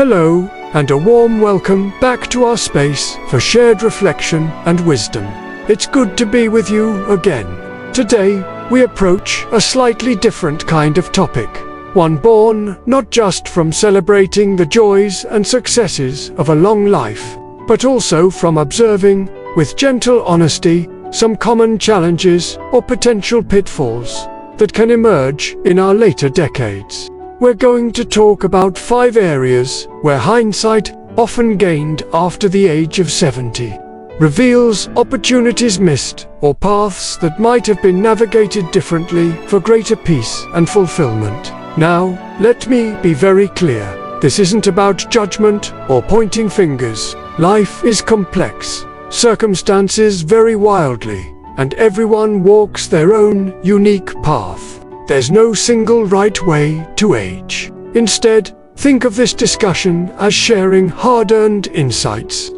Hello, and a warm welcome back to our space for shared reflection and wisdom. It's good to be with you again. Today, we approach a slightly different kind of topic. One born not just from celebrating the joys and successes of a long life, but also from observing, with gentle honesty, some common challenges or potential pitfalls that can emerge in our later decades. We're going to talk about 5 areas where hindsight, often gained after the age of 70, reveals opportunities missed or paths that might have been navigated differently for greater peace and fulfillment. Now, let me be very clear. This isn't about judgment or pointing fingers. Life is complex, circumstances vary wildly, and everyone walks their own unique path. There's no single right way to age. Instead, think of this discussion as sharing hard-earned insights,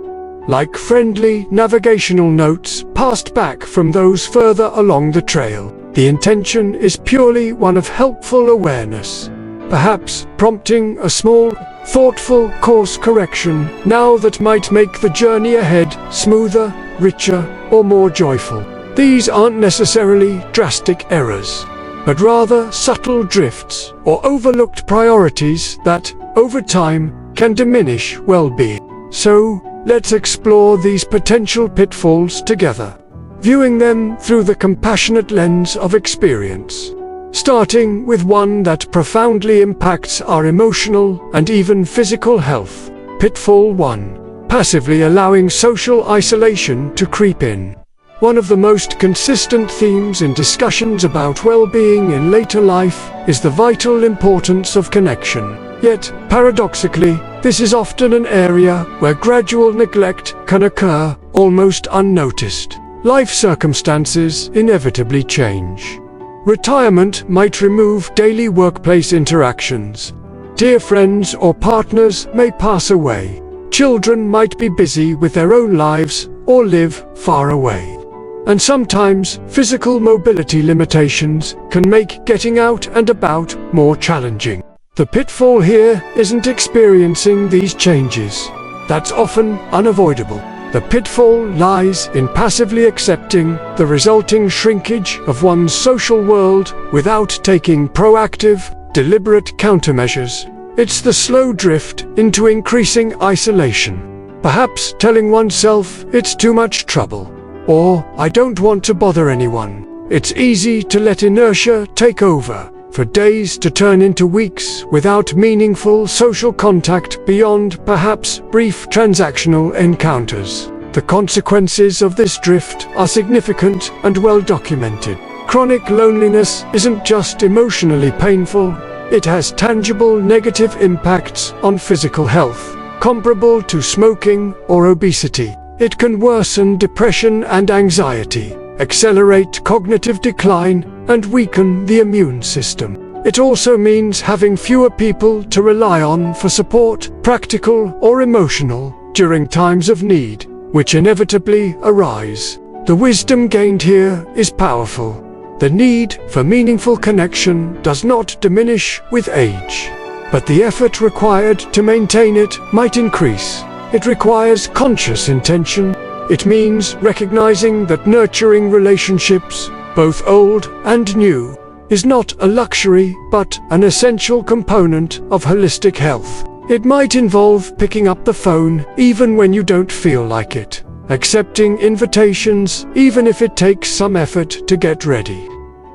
like friendly navigational notes passed back from those further along the trail. The intention is purely one of helpful awareness, perhaps prompting a small, thoughtful course correction now that might make the journey ahead smoother, richer, or more joyful. These aren't necessarily drastic errors, but rather subtle drifts or overlooked priorities that, over time, can diminish well-being. So, let's explore these potential pitfalls together, viewing them through the compassionate lens of experience. Starting with one that profoundly impacts our emotional and even physical health. Pitfall 1. Passively allowing social isolation to creep in. One of the most consistent themes in discussions about well-being in later life is the vital importance of connection. Yet, paradoxically, this is often an area where gradual neglect can occur almost unnoticed. Life circumstances inevitably change. Retirement might remove daily workplace interactions. Dear friends or partners may pass away. Children might be busy with their own lives or live far away. And sometimes, physical mobility limitations can make getting out and about more challenging. The pitfall here isn't experiencing these changes. That's often unavoidable. The pitfall lies in passively accepting the resulting shrinkage of one's social world without taking proactive, deliberate countermeasures. It's the slow drift into increasing isolation. Perhaps telling oneself it's too much trouble, or I don't want to bother anyone. It's easy to let inertia take over, for days to turn into weeks without meaningful social contact beyond perhaps brief transactional encounters. The consequences of this drift are significant and well documented. Chronic loneliness isn't just emotionally painful, it has tangible negative impacts on physical health, comparable to smoking or obesity. It can worsen depression and anxiety, accelerate cognitive decline, and weaken the immune system. It also means having fewer people to rely on for support, practical or emotional, during times of need, which inevitably arise. The wisdom gained here is powerful. The need for meaningful connection does not diminish with age, but the effort required to maintain it might increase. It requires conscious intention. It means recognizing that nurturing relationships, both old and new, is not a luxury but an essential component of holistic health. It might involve picking up the phone even when you don't feel like it, accepting invitations even if it takes some effort to get ready,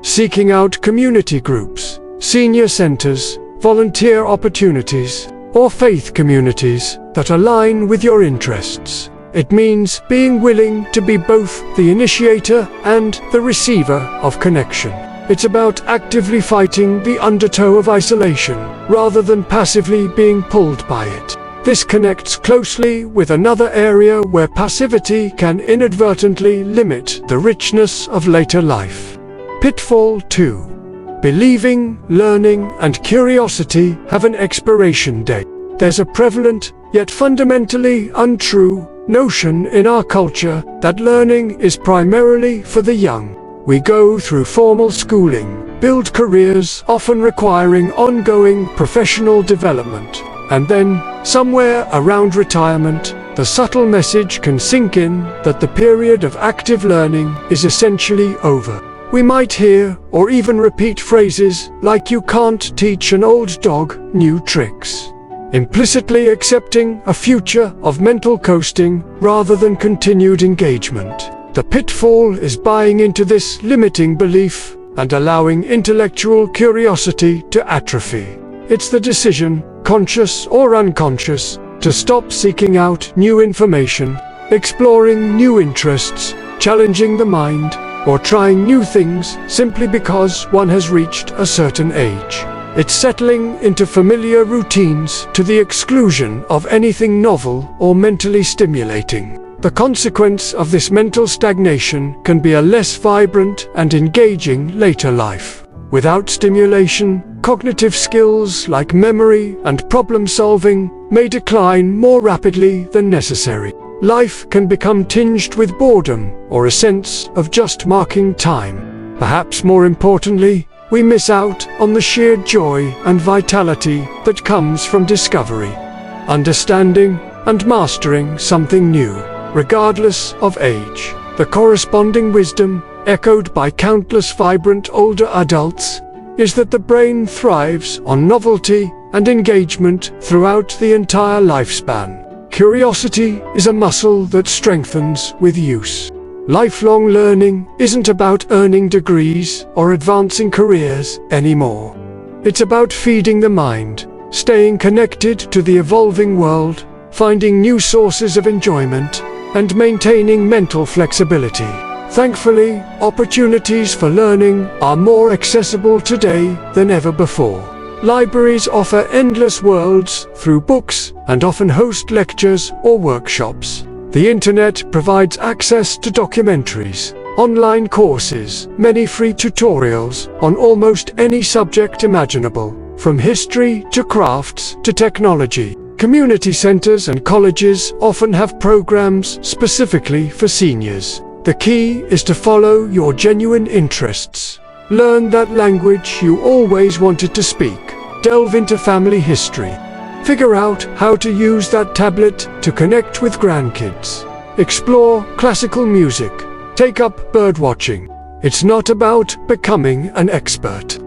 seeking out community groups, senior centers, volunteer opportunities, or faith communities that align with your interests. It means being willing to be both the initiator and the receiver of connection. It's about actively fighting the undertow of isolation, rather than passively being pulled by it. This connects closely with another area where passivity can inadvertently limit the richness of later life. Pitfall 2. Believing, learning, and curiosity have an expiration date. There's a prevalent, yet fundamentally untrue, notion in our culture that learning is primarily for the young. We go through formal schooling, build careers often requiring ongoing professional development, and then, Somewhere around retirement, the subtle message can sink in that the period of active learning is essentially over. We might hear or even repeat phrases like "you can't teach an old dog new tricks," implicitly accepting a future of mental coasting rather than continued engagement. The pitfall is buying into this limiting belief and allowing intellectual curiosity to atrophy. It's the decision, conscious or unconscious, to stop seeking out new information, exploring new interests, challenging the mind, or trying new things simply because one has reached a certain age. It's settling into familiar routines to the exclusion of anything novel or mentally stimulating. The consequence of this mental stagnation can be a less vibrant and engaging later life. Without stimulation, cognitive skills like memory and problem-solving may decline more rapidly than necessary. Life can become tinged with boredom or a sense of just marking time. Perhaps more importantly, we miss out on the sheer joy and vitality that comes from discovery, understanding, and mastering something new, regardless of age. The corresponding wisdom, echoed by countless vibrant older adults, is that the brain thrives on novelty and engagement throughout the entire lifespan. Curiosity is a muscle that strengthens with use. Lifelong learning isn't about earning degrees or advancing careers anymore. It's about feeding the mind, staying connected to the evolving world, finding new sources of enjoyment, and maintaining mental flexibility. Thankfully, opportunities for learning are more accessible today than ever before. Libraries offer endless worlds through books and often host lectures or workshops. The internet provides access to documentaries, online courses, many free tutorials on almost any subject imaginable, from history to crafts to technology. Community centers and colleges often have programs specifically for seniors. The key is to follow your genuine interests. Learn that language you always wanted to speak. Delve into family history. Figure out how to use that tablet to connect with grandkids. Explore classical music. Take up birdwatching. It's not about becoming an expert.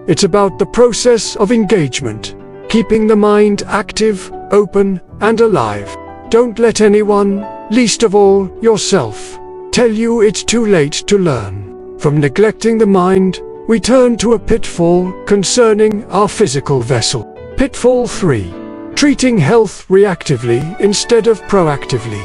It's about the process of engagement, keeping the mind active, open, and alive. Don't let anyone, least of all yourself, tell you it's too late to learn. From neglecting the mind, we turn to a pitfall concerning our physical vessel. Pitfall 3. Treating health reactively instead of proactively.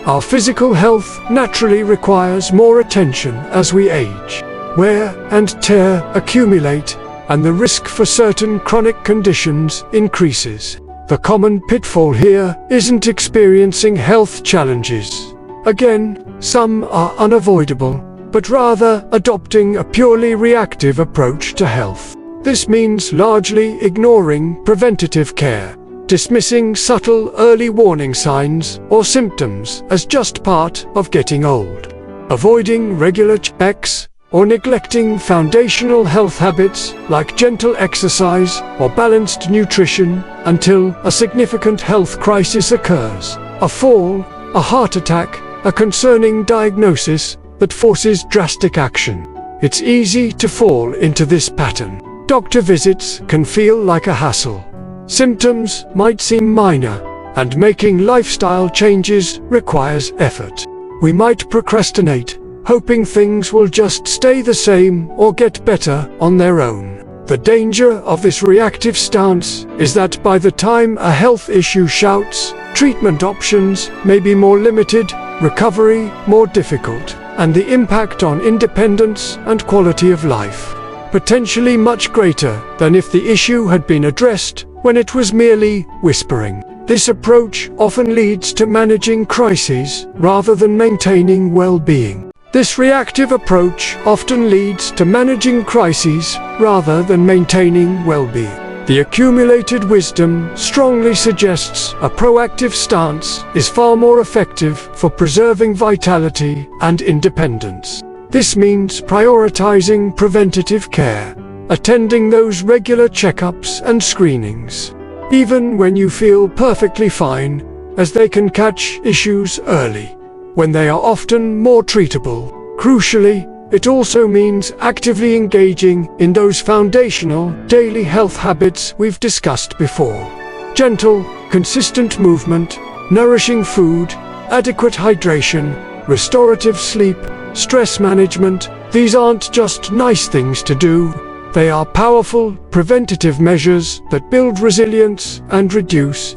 Our physical health naturally requires more attention as we age. Wear and tear accumulate, and the risk for certain chronic conditions increases. The common pitfall here isn't experiencing health challenges. Again, some are unavoidable, but rather adopting a purely reactive approach to health. This means largely ignoring preventative care, dismissing subtle early warning signs or symptoms as just part of getting old, avoiding regular checks, or neglecting foundational health habits like gentle exercise or balanced nutrition until a significant health crisis occurs. A fall, a heart attack, a concerning diagnosis that forces drastic action. It's easy to fall into this pattern. Doctor visits can feel like a hassle. Symptoms might seem minor, and making lifestyle changes requires effort. We might procrastinate, hoping things will just stay the same or get better on their own. The danger of this reactive stance is that by the time a health issue shouts, treatment options may be more limited, recovery more difficult, and the impact on independence and quality of life potentially much greater than if the issue had been addressed when it was merely whispering. This approach often leads to managing crises rather than maintaining well-being. This reactive approach often leads to managing crises rather than maintaining well-being. The accumulated wisdom strongly suggests a proactive stance is far more effective for preserving vitality and independence. This means prioritizing preventative care, attending those regular checkups and screenings, even when you feel perfectly fine, as they can catch issues early, when they are often more treatable. Crucially, it also means actively engaging in those foundational daily health habits we've discussed before. Gentle, consistent movement, nourishing food, adequate hydration, restorative sleep, stress management. These aren't just nice things to do. They are powerful, preventative measures that build resilience and reduce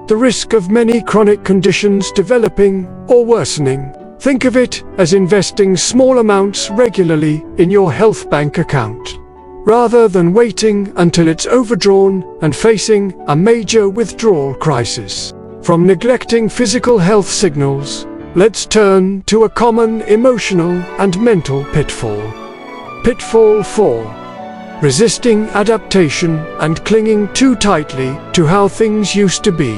the risk of many chronic conditions developing or worsening. Think of it as investing small amounts regularly in your health bank account, rather than waiting until it's overdrawn and facing a major withdrawal crisis. From neglecting physical health signals, let's turn to a common emotional and mental pitfall. Pitfall 4. Resisting adaptation and clinging too tightly to how things used to be.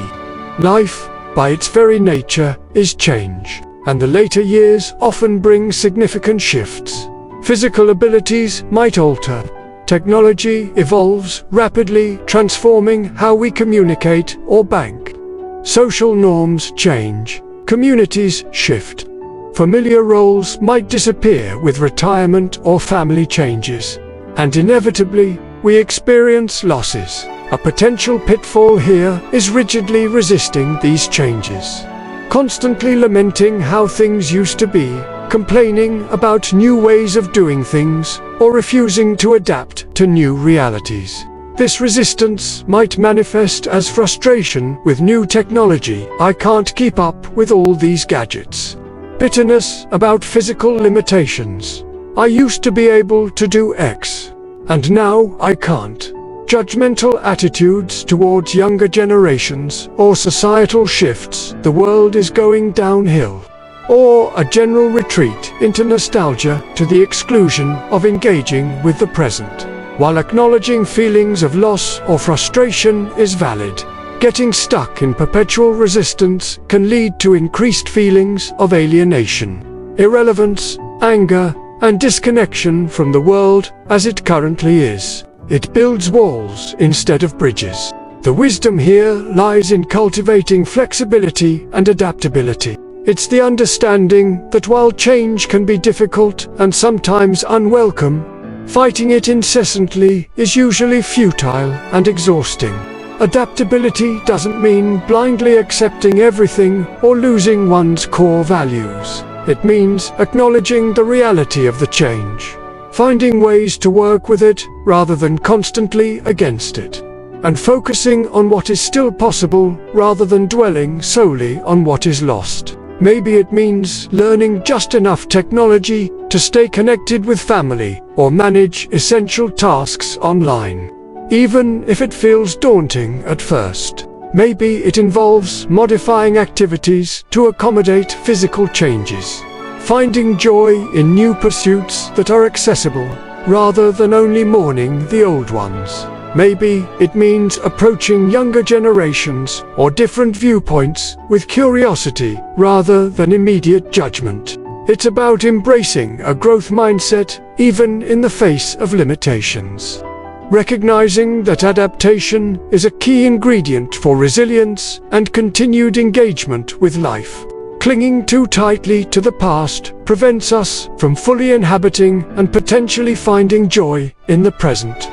Life, by its very nature, is change, and the later years often bring significant shifts. Physical abilities might alter. Technology evolves rapidly, transforming how we communicate or bank. Social norms change. Communities shift. Familiar roles might disappear with retirement or family changes. And inevitably, we experience losses. A potential pitfall here is rigidly resisting these changes. Constantly lamenting how things used to be, complaining about new ways of doing things, or refusing to adapt to new realities. This resistance might manifest as frustration with new technology. I can't keep up with all these gadgets. Bitterness about physical limitations. I used to be able to do X, and now I can't. Judgmental attitudes towards younger generations or societal shifts. The world is going downhill. Or a general retreat into nostalgia to the exclusion of engaging with the present. While acknowledging feelings of loss or frustration is valid, getting stuck in perpetual resistance can lead to increased feelings of alienation, irrelevance, anger, and disconnection from the world as it currently is. It builds walls instead of bridges. The wisdom here lies in cultivating flexibility and adaptability. It's the understanding that while change can be difficult and sometimes unwelcome, fighting it incessantly is usually futile and exhausting. Adaptability doesn't mean blindly accepting everything or losing one's core values. It means acknowledging the reality of the change, finding ways to work with it rather than constantly against it, and focusing on what is still possible rather than dwelling solely on what is lost. Maybe it means learning just enough technology to stay connected with family or manage essential tasks online, even if it feels daunting at first. Maybe it involves modifying activities to accommodate physical changes, finding joy in new pursuits that are accessible, rather than only mourning the old ones. Maybe it means approaching younger generations or different viewpoints with curiosity rather than immediate judgment. It's about embracing a growth mindset even in the face of limitations. Recognizing that adaptation is a key ingredient for resilience and continued engagement with life. Clinging too tightly to the past prevents us from fully inhabiting and potentially finding joy in the present,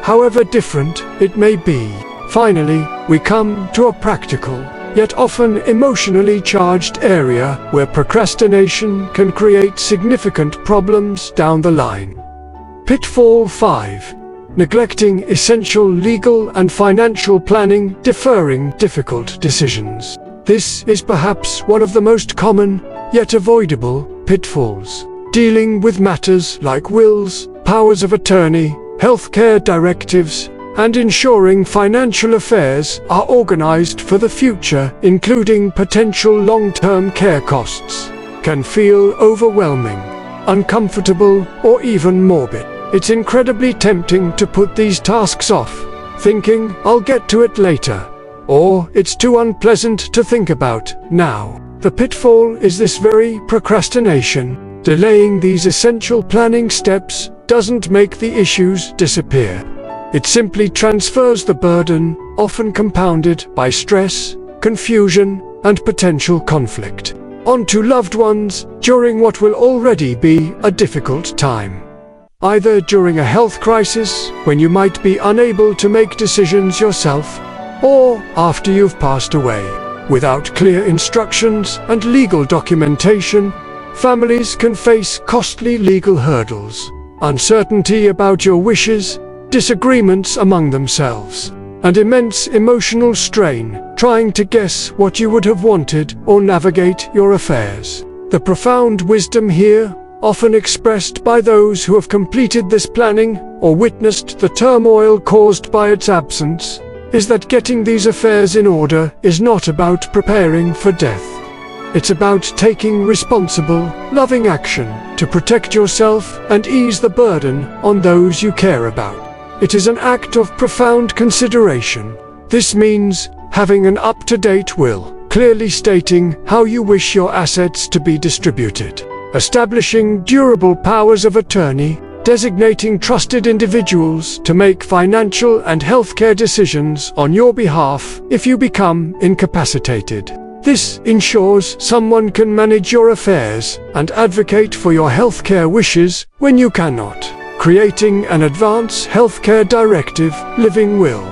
however different it may be. Finally, we come to a practical, yet often emotionally charged area where procrastination can create significant problems down the line. Pitfall 5. Neglecting essential legal and financial planning, deferring difficult decisions. This is perhaps one of the most common, yet avoidable, pitfalls. Dealing with matters like wills, powers of attorney, healthcare directives, and ensuring financial affairs are organized for the future, including potential long-term care costs, can feel overwhelming, uncomfortable, or even morbid. It's incredibly tempting to put these tasks off, thinking, "I'll get to it later," or "It's too unpleasant to think about now." The pitfall is this very procrastination. Delaying these essential planning steps doesn't make the issues disappear. It simply transfers the burden, often compounded by stress, confusion, and potential conflict, onto loved ones during what will already be a difficult time. Either during a health crisis, when you might be unable to make decisions yourself, or after you've passed away. Without clear instructions and legal documentation, families can face costly legal hurdles, uncertainty about your wishes, disagreements among themselves, and immense emotional strain trying to guess what you would have wanted or navigate your affairs. The profound wisdom here, often expressed by those who have completed this planning or witnessed the turmoil caused by its absence, is that getting these affairs in order is not about preparing for death. It's about taking responsible, loving action to protect yourself and ease the burden on those you care about. It is an act of profound consideration. This means having an up-to-date will, clearly stating how you wish your assets to be distributed, establishing durable powers of attorney, designating trusted individuals to make financial and healthcare decisions on your behalf if you become incapacitated. This ensures someone can manage your affairs and advocate for your healthcare wishes when you cannot, creating an advance healthcare directive living will,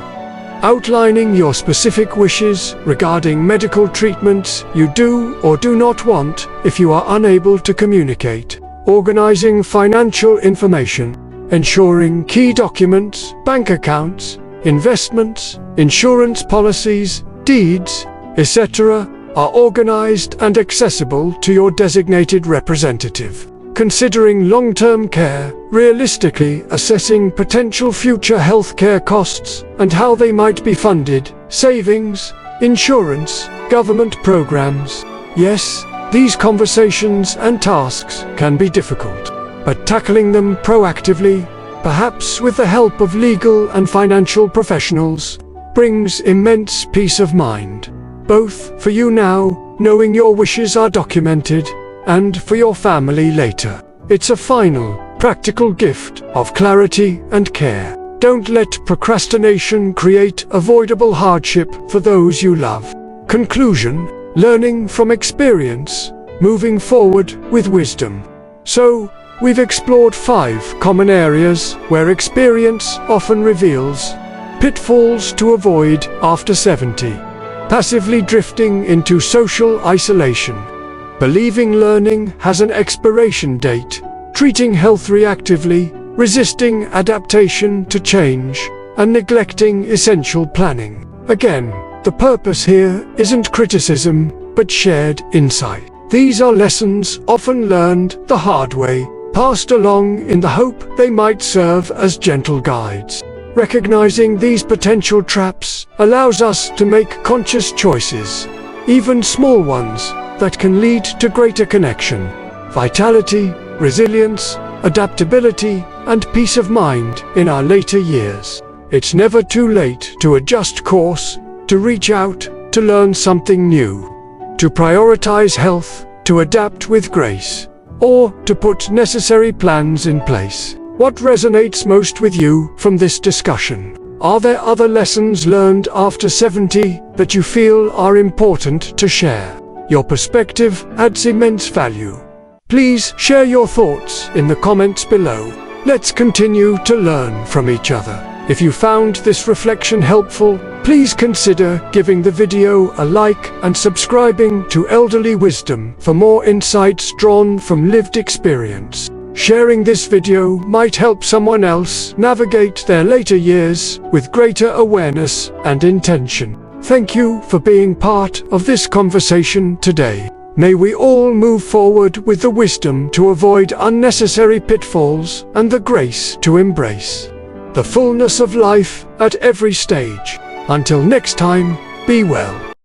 outlining your specific wishes regarding medical treatments you do or do not want if you are unable to communicate, organizing financial information, ensuring key documents, bank accounts, investments, insurance policies, deeds, etc., are organized and accessible to your designated representative. Considering long-term care, realistically assessing potential future healthcare costs and how they might be funded, savings, insurance, government programs. Yes, these conversations and tasks can be difficult, but tackling them proactively, perhaps with the help of legal and financial professionals, brings immense peace of mind, both for you now, knowing your wishes are documented, and for your family later. It's a final, practical gift of clarity and care. Don't let procrastination create avoidable hardship for those you love. Conclusion: learning from experience, moving forward with wisdom. So, we've explored 5 common areas where experience often reveals pitfalls to avoid after 70. Passively drifting into social isolation. Believing learning has an expiration date, treating health reactively, resisting adaptation to change, and neglecting essential planning. Again, the purpose here isn't criticism, but shared insight. These are lessons often learned the hard way, passed along in the hope they might serve as gentle guides. Recognizing these potential traps allows us to make conscious choices, even small ones, that can lead to greater connection, vitality, resilience, adaptability, and peace of mind in our later years. It's never too late to adjust course, to reach out, to learn something new, to prioritize health, to adapt with grace, or to put necessary plans in place. What resonates most with you from this discussion? Are there other lessons learned after 70 that you feel are important to share? Your perspective adds immense value. Please share your thoughts in the comments below. Let's continue to learn from each other. If you found this reflection helpful, please consider giving the video a like and subscribing to Elderly Wisdom for more insights drawn from lived experience. Sharing this video might help someone else navigate their later years with greater awareness and intention. Thank you for being part of this conversation today. May we all move forward with the wisdom to avoid unnecessary pitfalls and the grace to embrace the fullness of life at every stage. Until next time, be well.